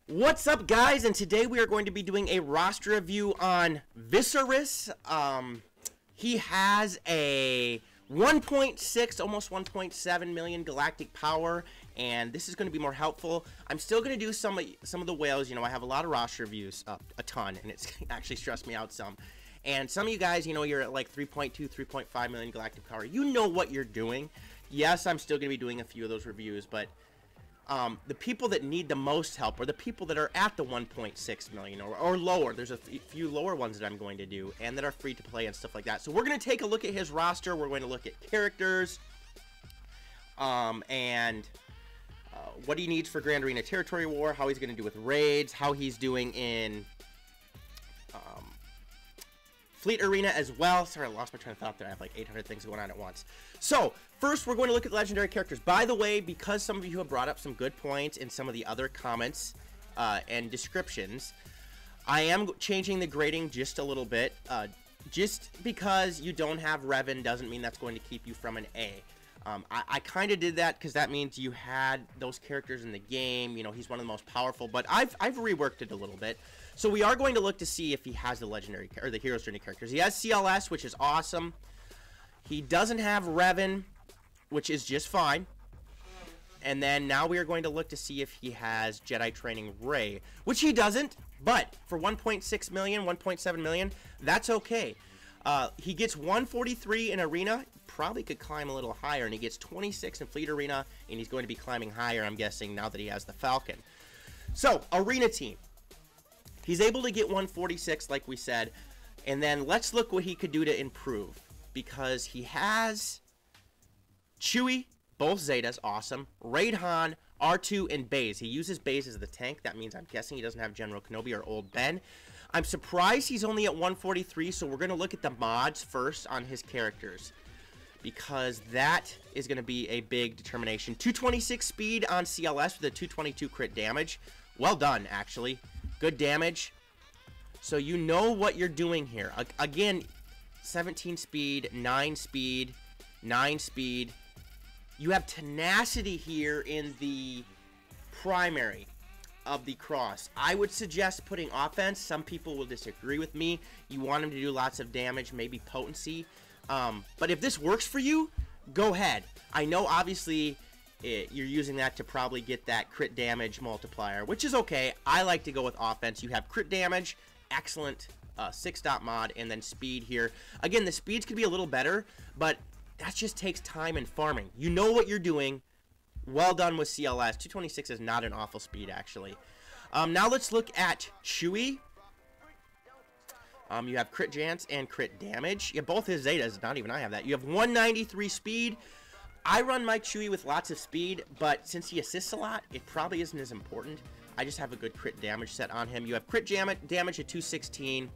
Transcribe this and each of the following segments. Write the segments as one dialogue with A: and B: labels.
A: What's up, guys? And today we are going to be doing a roster review on Viserys. He has a 1.6, almost 1.7 million galactic power, and this is going to be more helpful. I'm still going to do some of the whales. You know, I have a lot of roster reviews, a ton, and it's actually stressed me out some. And some of you guys, you know, you're at like 3.2, 3.5 million galactic power. You know what you're doing. Yes, I'm still going to be doing a few of those reviews, but the people that need the most help are the people that are at the 1.6 million or lower. There's a few lower ones that I'm going to do and that are free to play and stuff like that. So we're going to take a look at his roster. We're going to look at characters and what he needs for Grand Arena Territory War, how he's going to do with raids, how he's doing in Fleet Arena as well. Sorry, I lost my train of thought there. I have like 800 things going on at once. So, first we're going to look at legendary characters. By the way, because some of you have brought up some good points in some of the other comments and descriptions, I am changing the grading just a little bit. Just because you don't have Revan doesn't mean that's going to keep you from an A. I kind of did that because that means you had those characters in the game. You know, he's one of the most powerful, but I've reworked it a little bit. So we are going to look to see if he has the legendary or the Hero's Journey characters. He has CLS, which is awesome. He doesn't have Revan, which is just fine. And then now we are going to look to see if he has Jedi Training Rey, which he doesn't, but for 1.6 million, 1.7 million, that's okay. He gets 143 in Arena, probably could climb a little higher, and he gets 26 in Fleet Arena, and he's going to be climbing higher, I'm guessing, now that he has the Falcon. So, Arena team. He's able to get 146, like we said, and then let's look what he could do to improve, because he has Chewie, both Zetas, awesome, Raid Han, R2, and Baze. He uses Baze as the tank. That means I'm guessing he doesn't have General Kenobi or Old Ben. I'm surprised he's only at 143, so we're going to look at the mods first on his characters, because that is going to be a big determination. 226 speed on CLS with a 222 crit damage. Well done, actually. Good damage. So you know what you're doing here. Again, 17 speed, 9 speed, 9 speed. You have tenacity here in the primary of the cross. I would suggest putting offense. Some people will disagree with me. You want him to do lots of damage, maybe potency. But if this works for you, go ahead. I know obviously you're using that to probably get that crit damage multiplier, which is okay. I like to go with offense. You have crit damage, excellent 6-dot mod, and then speed here. Again, the speeds could be a little better, but that just takes time and farming. You know what you're doing. Well done with CLS. 226 is not an awful speed, actually. Now let's look at Chewie. You have crit chance and crit damage. Yeah, both his Zetas, not even I have that. You have 193 speed. I run my Chewie with lots of speed, but since he assists a lot, it probably isn't as important. I just have a good crit damage set on him. You have crit damage at 216.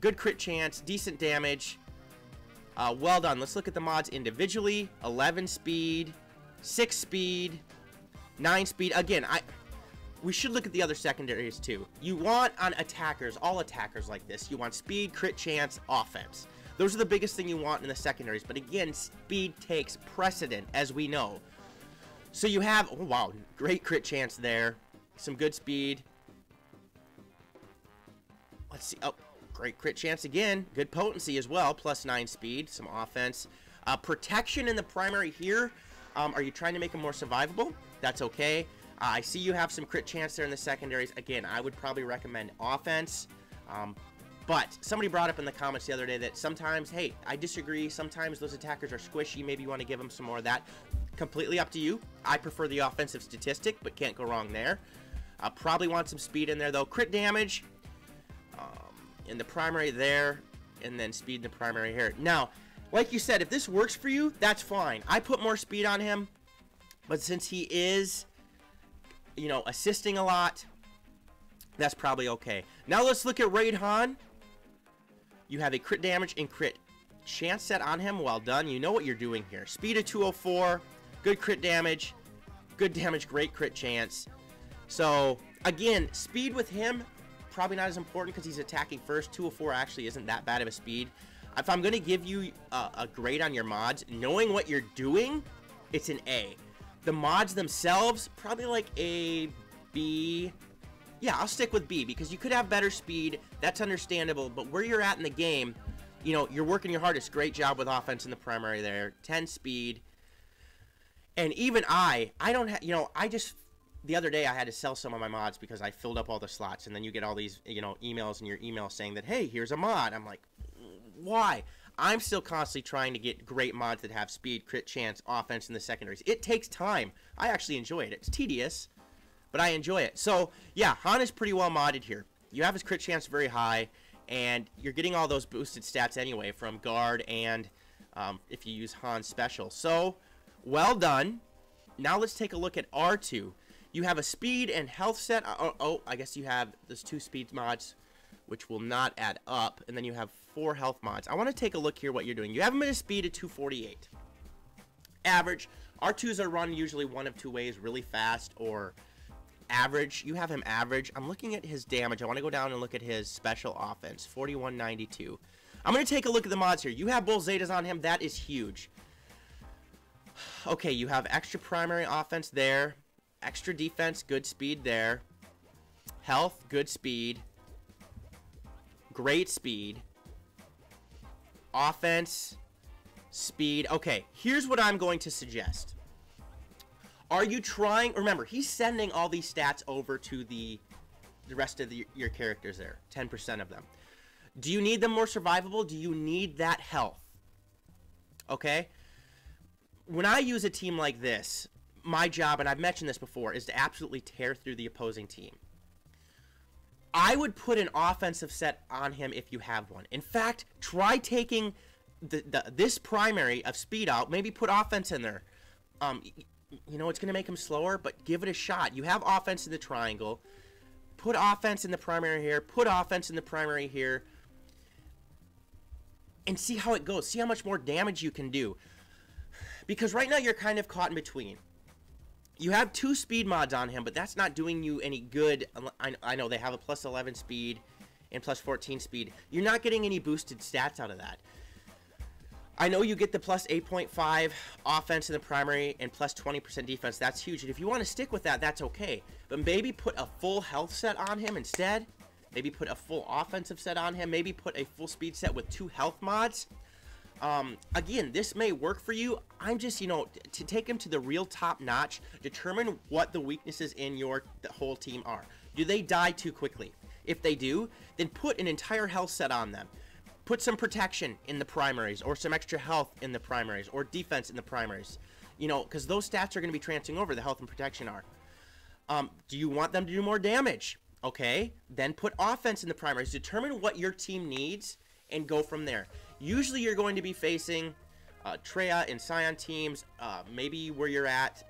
A: Good crit chance, decent damage. Well done. Let's look at the mods individually. 11 speed, 6 speed, 9 speed. Again, we should look at the other secondaries too. You want on attackers, all attackers like this, you want speed, crit chance, offense. Those are the biggest thing you want in the secondaries. But again, speed takes precedent, as we know. So you have, oh wow, great crit chance there. Some good speed. Let's see, oh, great crit chance again. Good potency as well, plus 9 speed, some offense. Protection in the primary here. Are you trying to make them more survivable? That's okay. I see you have some crit chance there in the secondaries. Again, I would probably recommend offense. But somebody brought up in the comments the other day that sometimes, hey, I disagree. Sometimes those attackers are squishy. Maybe you want to give them some more of that. Completely up to you. I prefer the offensive statistic, but can't go wrong there. Probably want some speed in there, though. Crit damage in the primary there, and then speed in the primary here. Now, like you said, if this works for you, that's fine. I put more speed on him, but since he is, you know, assisting a lot, that's probably okay. Now let's look at Raid Han. You have a crit damage and crit chance set on him. Well done. You know what you're doing here. Speed of 204, good crit damage, great crit chance. So, again, speed with him, probably not as important because he's attacking first. 204 actually isn't that bad of a speed. If I'm going to give you a grade on your mods, knowing what you're doing, it's an A. The mods themselves, probably like a B, yeah, I'll stick with B, because you could have better speed. That's understandable. But where you're at in the game, you know, you're working your hardest. Great job with offense in the primary there. 10 speed. And even I don't have, you know, the other day I had to sell some of my mods because I filled up all the slots. And then you get all these, you know, emails in your email saying that, hey, here's a mod. I'm like, why? I'm still constantly trying to get great mods that have speed, crit chance, offense in the secondaries. It takes time. I actually enjoy it. It's tedious, but I enjoy it. So, yeah, Han is pretty well modded here. You have his crit chance very high, and you're getting all those boosted stats anyway from guard and if you use Han's special. So, well done. Now let's take a look at R2. You have a speed and health set. Oh, I guess you have those 2 speed mods, which will not add up. And then you have 4 health mods. I want to take a look here what you're doing. You have him at a speed of 248. Average. R2s are run usually one of 2 ways, really fast or average. You have him average. I'm looking at his damage. I want to go down and look at his special offense, 4192. I'm going to take a look at the mods here. You have both Zetas on him. That is huge. Okay, you have extra primary offense there. Extra defense, good speed there. Health, good speed. Great speed. Offense, speed. Okay, here's what I'm going to suggest. Are you trying... Remember, he's sending all these stats over to the rest of your characters there. 10% of them. Do you need them more survivable? Do you need that health? Okay? When I use a team like this, my job, and I've mentioned this before, is to absolutely tear through the opposing team. I would put an offensive set on him if you have one. In fact, try taking this primary of speed out. Maybe put offense in there. You know, it's going to make him slower, but give it a shot. You have offense in the triangle. Put offense in the primary here. Put offense in the primary here. And see how it goes. See how much more damage you can do. Because right now you're kind of caught in between. You have 2 speed mods on him, but that's not doing you any good. I know they have a plus 11 speed and plus 14 speed. You're not getting any boosted stats out of that. I know you get the plus 8.5 offense in the primary and plus 20% defense. That's huge. And if you want to stick with that, that's okay. But maybe put a full health set on him instead. Maybe put a full offensive set on him. Maybe put a full speed set with 2 health mods. Again, this may work for you. I'm just, you know, to take him to the real top notch, determine what the weaknesses in the whole team are. Do they die too quickly? If they do, then put an entire health set on them. Put some protection in the primaries, or some extra health in the primaries, or defense in the primaries. You know, because those stats are going to be transferring over, the health and protection are. Do you want them to do more damage? Okay, then put offense in the primaries. Determine what your team needs and go from there. Usually you're going to be facing Treya and Scion teams, maybe where you're at,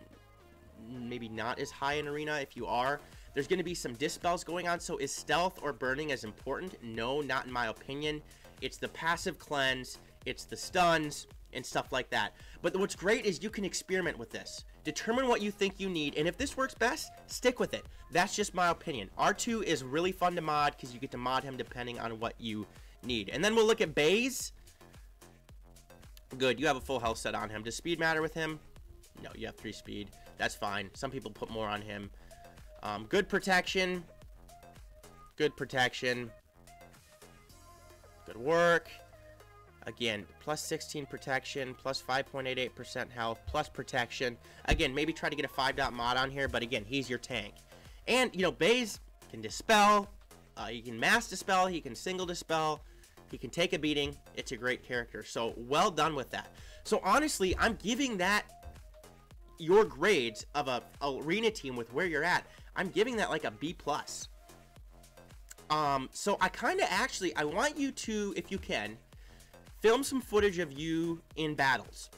A: maybe not as high in arena. If you are, there's going to be some dispels going on. So is stealth or burning as important? No, not in my opinion. It's the passive cleanse, it's the stuns, and stuff like that. But what's great is you can experiment with this. Determine what you think you need, and if this works best, stick with it. That's just my opinion. R2 is really fun to mod because you get to mod him depending on what you need. And then we'll look at Baze. Good, you have a full health set on him. Does speed matter with him? No, you have 3 speed. That's fine. Some people put more on him. Good protection. Good protection. Good work. Again, plus 16 protection, plus 5.88% health, plus protection. Again, maybe try to get a 5-dot mod on here, but again, he's your tank. And, you know, Baze can dispel. He can mass dispel. He can single dispel. He can take a beating. It's a great character. So, well done with that. So, honestly, I'm giving that your grades of a arena team with where you're at. I'm giving that like a B+. So, I kind of actually, I want you to, if you can, film some footage of you in battles,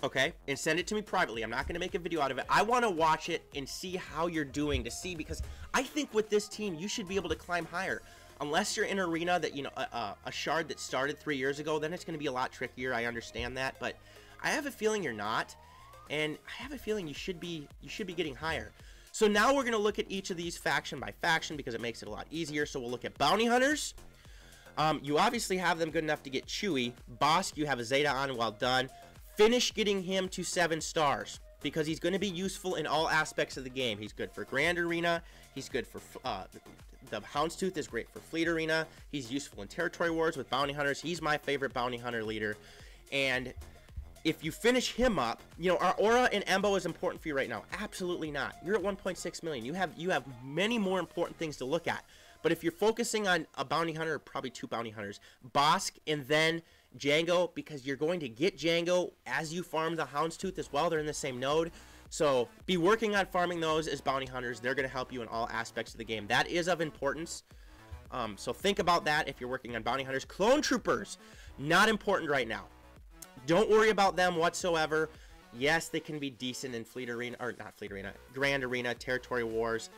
A: okay, and send it to me privately. I'm not going to make a video out of it. I want to watch it and see how you're doing, to see, because I think with this team, you should be able to climb higher. Unless you're in an arena that, you know, a shard that started 3 years ago, then it's going to be a lot trickier. I understand that, but I have a feeling you're not, and I have a feeling you should be getting higher. So now we're going to look at each of these faction by faction because it makes it a lot easier. So we'll look at Bounty Hunters. You obviously have them good enough to get Chewy. Bosk, you have a Zeta on, well done. Finish getting him to 7 stars. because he's going to be useful in all aspects of the game. He's good for Grand Arena. He's good for the Houndstooth is great for Fleet Arena. He's useful in Territory Wars with Bounty Hunters. He's my favorite Bounty Hunter leader. And if you finish him up, you know, our Aura and Embo is important for you right now. Absolutely not. You're at 1.6 million. You have many more important things to look at. But if you're focusing on a Bounty Hunter, probably 2 Bounty Hunters, Bosk and then Django, because you're going to get Django as you farm the Houndstooth as well. They're in the same node. So be working on farming those as Bounty Hunters. They're going to help you in all aspects of the game. That is of importance. So think about that if you're working on Bounty Hunters. Clone Troopers, not important right now. Don't worry about them whatsoever. Yes, they can be decent in Fleet Arena, or not Fleet Arena, Grand Arena, Territory Wars.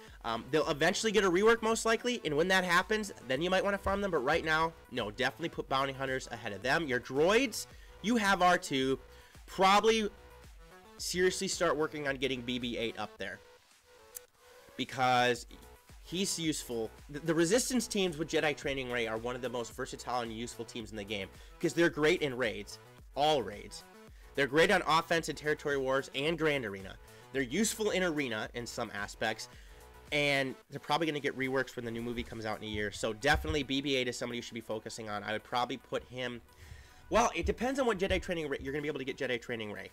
A: They'll eventually get a rework most likely, and when that happens, then you might want to farm them, but right now, no, definitely put Bounty Hunters ahead of them. Your droids, you have R2, probably seriously start working on getting BB-8 up there, because he's useful. The Resistance teams with Jedi Training Ray are one of the most versatile and useful teams in the game, because they're great in raids, all raids. They're great on offense in Territory Wars and Grand Arena. They're useful in Arena in some aspects, and they're probably going to get reworks when the new movie comes out in a year. So definitely BB-8 is somebody you should be focusing on. I would probably put him, well, it depends on what Jedi Training Ray, you're going to be able to get Jedi Training Ray.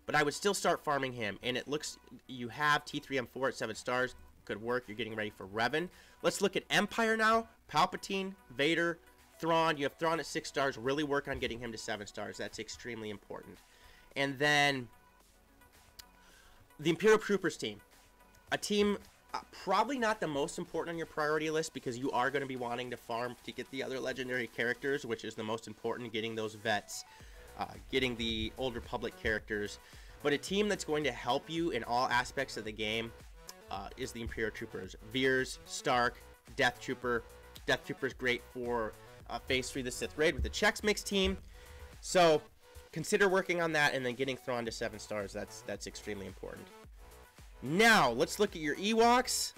A: But I would still start farming him, and it looks, you have T3M4 at 7 stars. Good work. You're getting ready for Revan. Let's look at Empire now. Palpatine, Vader, Thrawn. You have Thrawn at 6 stars. Really work on getting him to 7 stars. That's extremely important. And then the Imperial Troopers team. A team probably not the most important on your priority list, because you are going to be wanting to farm to get the other legendary characters, which is the most important, getting those vets, getting the Old Republic characters. But a team that's going to help you in all aspects of the game is the Imperial Troopers. Veers, Stark, Death Trooper. Death Trooper is great for Phase 3 the Sith Raid with the Chex Mix team. So consider working on that, and then getting Thrawn to 7 stars. That's extremely important. Now, let's look at your Ewoks.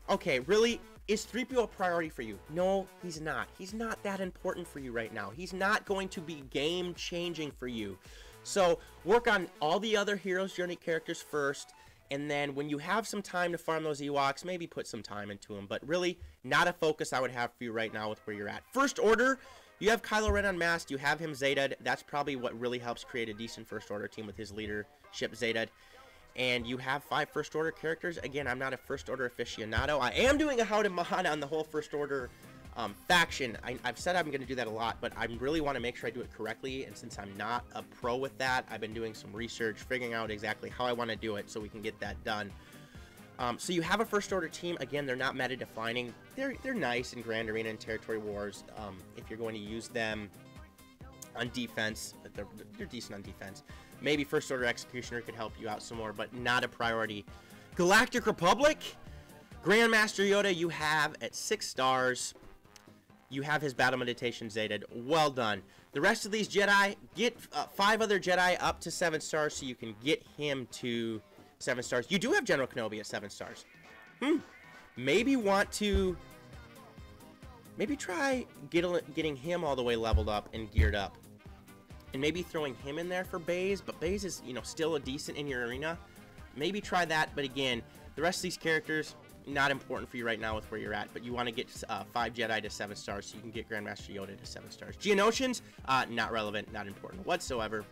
A: Okay, really, is 3PO a priority for you? No, he's not. He's not that important for you right now. He's not going to be game-changing for you. So, work on all the other Hero's Journey characters first, and then when you have some time to farm those Ewoks, maybe put some time into them. But really, not a focus I would have for you right now with where you're at. First Order, you have Kylo Ren unmasked, you have him Zayted. That's probably what really helps create a decent First Order team with his leadership Zayted. And you have 5 First Order characters. Again, I'm not a First Order aficionado. I am doing a How to Mod on the whole First Order faction. I've said I'm going to do that a lot, but I really want to make sure I do it correctly. And since I'm not a pro with that, I've been doing some research, figuring out exactly how I want to do it so we can get that done. So you have a First Order team. Again, they're not meta-defining. They're nice in Grand Arena and Territory Wars. If you're going to use them on defense, they're decent on defense. Maybe First Order Executioner could help you out some more, but not a priority. Galactic Republic, Grandmaster Yoda, you have at 6 stars. You have his Battle Meditation Zated. Well done. The rest of these Jedi, get 5 other Jedi up to 7 stars so you can get him to 7 stars. You do have General Kenobi at 7 stars. Maybe want to... Maybe try getting him all the way leveled up and geared up. And maybe throwing him in there for Baze. But Baze is, you know, still a decent in your arena. Maybe try that. But again, the rest of these characters, not important for you right now with where you're at. But you want to get 5 Jedi to 7 stars so you can get Grandmaster Yoda to 7 stars. Geonosians, not relevant, not important whatsoever.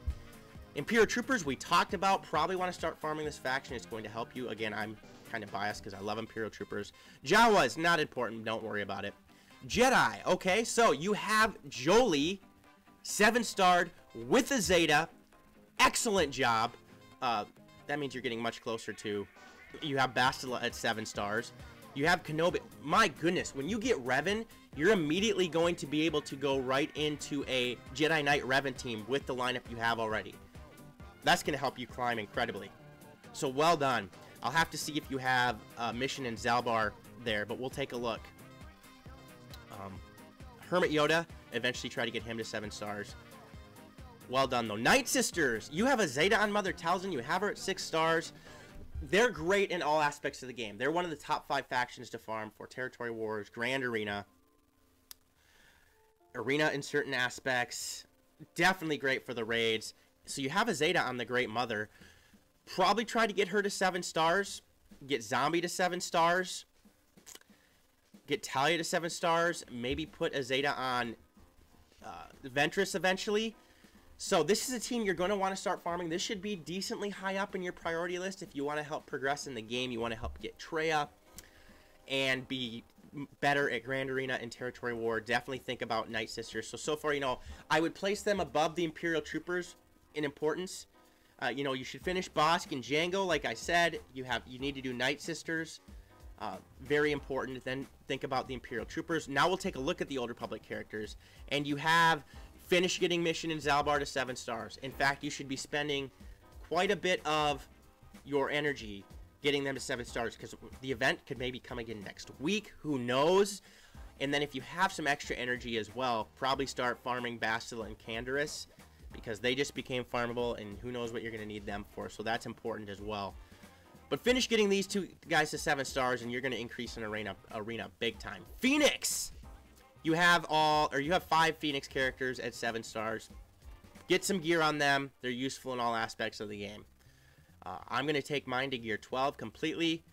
A: Imperial Troopers, we talked about. Probably want to start farming this faction. It's going to help you. Again, I'm kind of biased because I love Imperial Troopers. Jawas, not important. Don't worry about it. Jedi, okay, so you have Jolie, 7-starred with a Zeta. Excellent job. That means you're getting much closer to. You have Bastila at 7 stars. You have Kenobi. My goodness, when you get Revan, you're immediately going to be able to go right into a Jedi Knight Revan team with the lineup you have already. That's going to help you climb incredibly. So well done. I'll have to see if you have Mission in Zalbar there, but we'll take a look. Hermit Yoda, eventually try to get him to 7 stars. Well done, though. Night Sisters, you have a Zeta on Mother Talzin. You have her at 6 stars. They're great in all aspects of the game. They're one of the top 5 factions to farm for Territory Wars, Grand Arena. Arena in certain aspects. Definitely great for the raids. So you have a Zeta on the Great Mother. Probably try to get her to 7 stars. Get Zombie to 7 stars. Get Talia to 7 stars. Maybe put a Zeta on Ventress eventually. So this is a team you're going to want to start farming. This should be decently high up in your priority list if you want to help progress in the game. You want to help get Treya and be better at Grand Arena and Territory War. Definitely think about Night Sisters. So far, you know, I would place them above the Imperial Troopers in importance. You know, you should finish Bosk and Django, like I said. You need to do Night Sisters. Very important. Then think about the Imperial Troopers. Now we'll take a look at the Old Republic characters. And you have finished getting Mission in Zalbar to 7 stars. In fact, you should be spending quite a bit of your energy getting them to 7 stars, because the event could maybe come again next week. Who knows? And then if you have some extra energy as well, probably start farming Bastila and Canderous, because they just became farmable, and who knows what you're going to need them for. So that's important as well. But finish getting these 2 guys to 7 stars, and you're going to increase in arena big time. Phoenix! You have 5 Phoenix characters at 7 stars. Get some gear on them. They're useful in all aspects of the game. I'm going to take mine to gear 12 completely.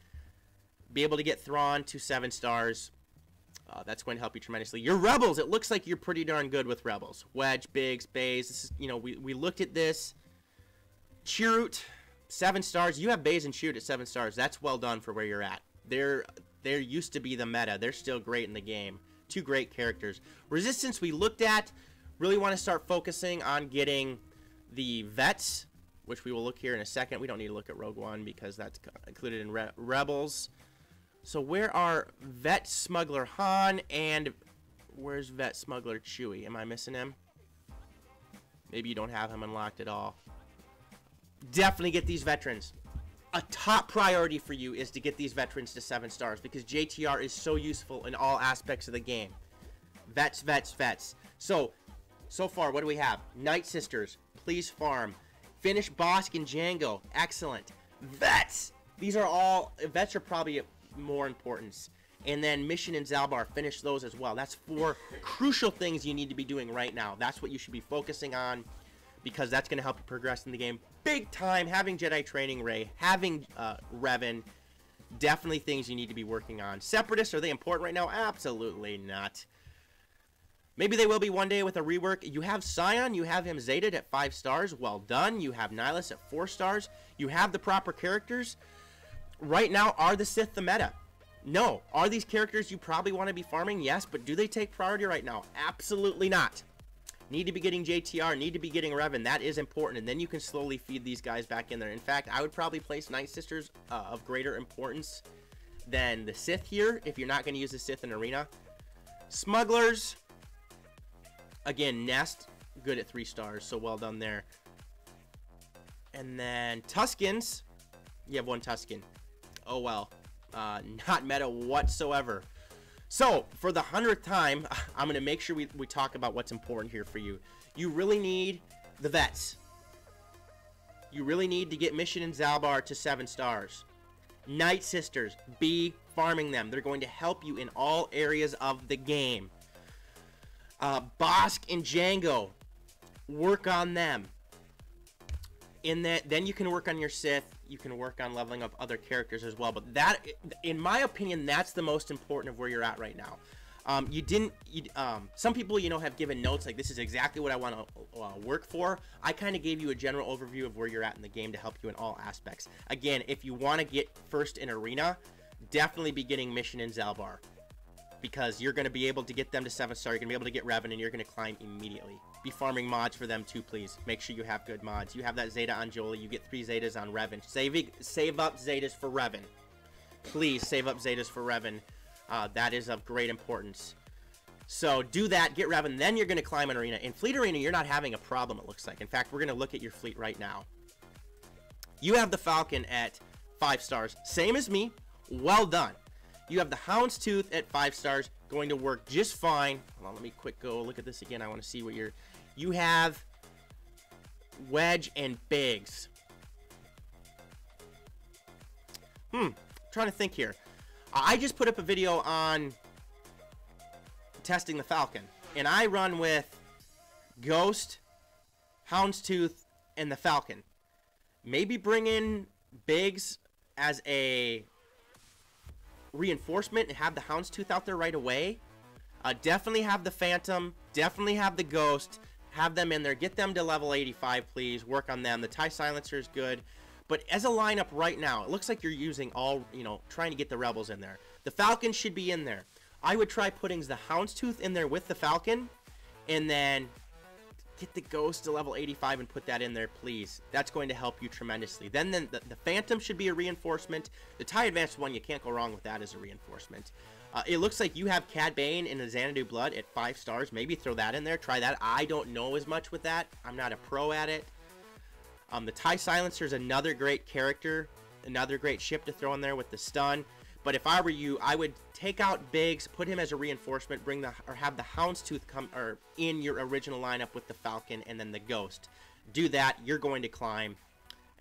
A: Be able to get Thrawn to 7 stars. That's going to help you tremendously. Your Rebels, it looks like you're pretty darn good with Rebels. Wedge, Biggs, Baze. This is, you know, we looked at this. Chirrut, 7 stars. You have Baze and Chirrut at 7 stars. That's well done for where you're at. They're used to be the meta. They're still great in the game. 2 great characters. Resistance we looked at. Really want to start focusing on getting the vets, which we will look here in a second. We don't need to look at Rogue One because that's included in Rebels. So where are Vet Smuggler Han and where's Vet Smuggler Chewie? Am I missing him? Maybe you don't have him unlocked at all. Definitely get these veterans. A top priority for you is to get these veterans to 7 stars, because JTR is so useful in all aspects of the game. Vets, vets, vets. So far, what do we have? Night Sisters, please farm. Finish Bosk and Django. Excellent. Vets! These are all... Vets are probably more importance. And then Mission and Zalbar, finish those as well. That's 4 crucial things you need to be doing right now. That's what you should be focusing on, because that's going to help you progress in the game big time. Having Jedi Training Ray, having Revan, definitely things you need to be working on. Separatists, are they important right now? Absolutely not. Maybe they will be one day with a rework. You have Scion. You have him Zetaed at 5 stars. Well done. You have Nihilus at 4 stars. You have the proper characters. Right now, are the Sith the meta? No. Are these characters you probably want to be farming? Yes, but do they take priority right now? Absolutely not. Need to be getting JTR. Need to be getting Revan. That is important, and then you can slowly feed these guys back in there. In fact, I would probably place Night Sisters of greater importance than the Sith here if you're not going to use the Sith in Arena. Smugglers... Again, Nest, good at 3 stars, so well done there. And then Tuskens, you have 1 Tusken. Oh well, not meta whatsoever. So, for the 100th time, I'm going to make sure we talk about what's important here for you. You really need the vets. You really need to get Mission and Zalbar to 7 stars. Night Sisters, be farming them. They're going to help you in all areas of the game. Bosk and Django, work on them. Then you can work on your Sith. You can work on leveling up other characters as well. But that, in my opinion, that's the most important of where you're at right now. Some people, you know, have given notes like this is exactly what I want to work for. I kind of gave you a general overview of where you're at in the game to help you in all aspects. Again, if you want to get first in Arena, definitely be getting Mission in Zalbar, because you're going to be able to get them to 7 star. You're going to be able to get Revan, and you're going to climb immediately. Be farming mods for them too, please. Make sure you have good mods. You have that Zeta on Jolie. You get 3 Zetas on Revan. Save up Zetas for Revan. Please save up Zetas for Revan. That is of great importance. So do that. Get Revan. Then you're going to climb an Arena. In Fleet Arena, you're not having a problem, it looks like. In fact, we're going to look at your fleet right now. You have the Falcon at 5 stars. Same as me. Well done. You have the Houndstooth at 5 stars, going to work just fine. Hold on, let me quick go look at this again. I want to see what you have Wedge and Biggs. Trying to think here. I just put up a video on testing the Falcon, and I run with Ghost, Houndstooth, and the Falcon. Maybe bring in Biggs as a reinforcement and have the Houndstooth out there right away. Definitely have the Phantom. Definitely have the Ghost. Have them in there. Get them to level 85, please. Work on them. The TIE Silencer is good. But as a lineup right now, it looks like you're using all, trying to get the Rebels in there. The Falcon should be in there. I would try putting the Houndstooth in there with the Falcon, and then get the Ghost to level 85 and put that in there, please. That's going to help you tremendously. Then the Phantom should be a reinforcement. The TIE Advanced one, you can't go wrong with that as a reinforcement. It looks like you have Cad Bane in the Xanadu Blood at 5 stars. Maybe throw that in there. Try that. I don't know as much with that. I'm not a pro at it. The TIE Silencer is another great character. Another great ship to throw in there with the stun. But if I were you, I would take out Biggs, put him as a reinforcement, have the Houndstooth come in your original lineup with the Falcon and then the Ghost. Do that, you're going to climb,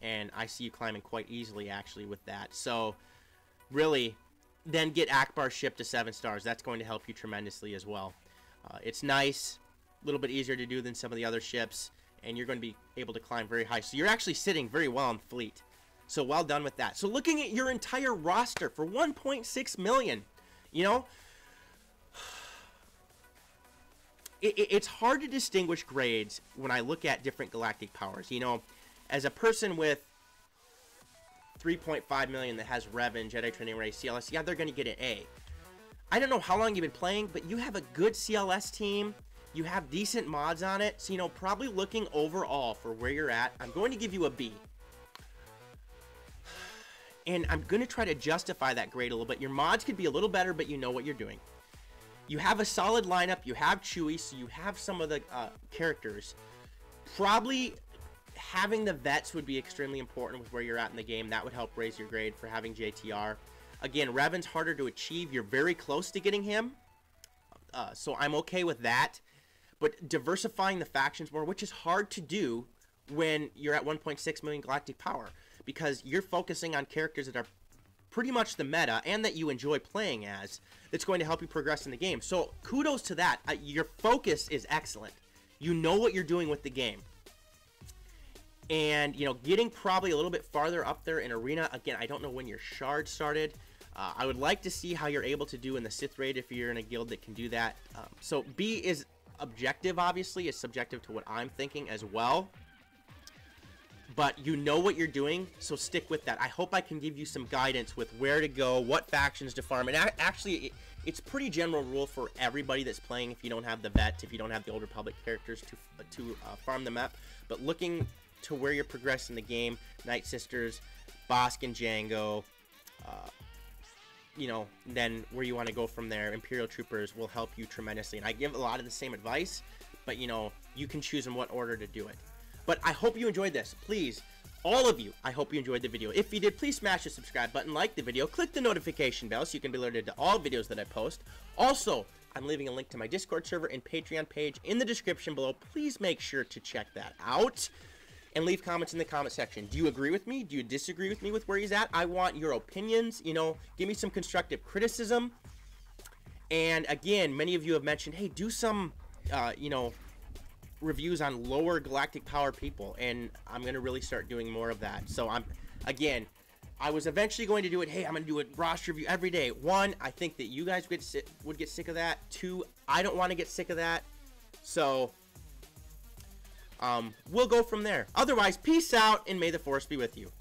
A: and I see you climbing quite easily actually with that. So really, then get Akbar's ship to 7 stars. That's going to help you tremendously as well. It's nice, a little bit easier to do than some of the other ships, and you're going to be able to climb very high. So you're actually sitting very well on fleet. So well done with that. So looking at your entire roster for 1.6 million, it's hard to distinguish grades when I look at different galactic powers. As a person with 3.5 million that has Revan, Jedi Training Ray, CLS, yeah, they're going to get an A. I don't know how long you've been playing, but you have a good CLS team. You have decent mods on it. So, probably looking overall for where you're at, I'm going to give you a B. And I'm going to try to justify that grade a little bit. Your mods could be a little better, but you know what you're doing. You have a solid lineup. You have Chewie, so you have some of the characters. Probably having the vets would be extremely important with where you're at in the game. That would help raise your grade for having JTR. Again, Revan's harder to achieve. You're very close to getting him. So I'm okay with that. But diversifying the factions more, which is hard to do when you're at 1.6 million galactic power, because you're focusing on characters that are pretty much the meta and that you enjoy playing as, that's going to help you progress in the game. So kudos to that. Your focus is excellent. You know what you're doing with the game. And, getting probably a little bit farther up there in Arena. Again, I don't know when your shard started. I would like to see how you're able to do in the Sith raid if you're in a guild that can do that. So B is objective, obviously. It's subjective to what I'm thinking as well. But you know what you're doing, so stick with that. I hope I can give you some guidance with where to go, what factions to farm. And actually, it's pretty general rule for everybody that's playing if you don't have the vets, if you don't have the Old Republic characters to farm them up. But looking to where you're progressing the game, Night Sisters, Bosk and Django, then where you want to go from there, Imperial Troopers will help you tremendously. And I give a lot of the same advice, but you can choose in what order to do it. But I hope you enjoyed this. Please, all of you, I hope you enjoyed the video. If you did, please smash the subscribe button, like the video, click the notification bell so you can be alerted to all videos that I post. Also, I'm leaving a link to my Discord server and Patreon page in the description below. Please make sure to check that out. And leave comments in the comment section. Do you agree with me? Do you disagree with me with where he's at? I want your opinions. Give me some constructive criticism. And again, many of you have mentioned, hey, do some, reviews on lower galactic power people, and I'm going to really start doing more of that. So I was eventually going to do it. Hey, I'm going to do a roster review every day. 1, I think that you guys would get sick of that. 2, I don't want to get sick of that. So we'll go from there. Otherwise, peace out, and may the Force be with you.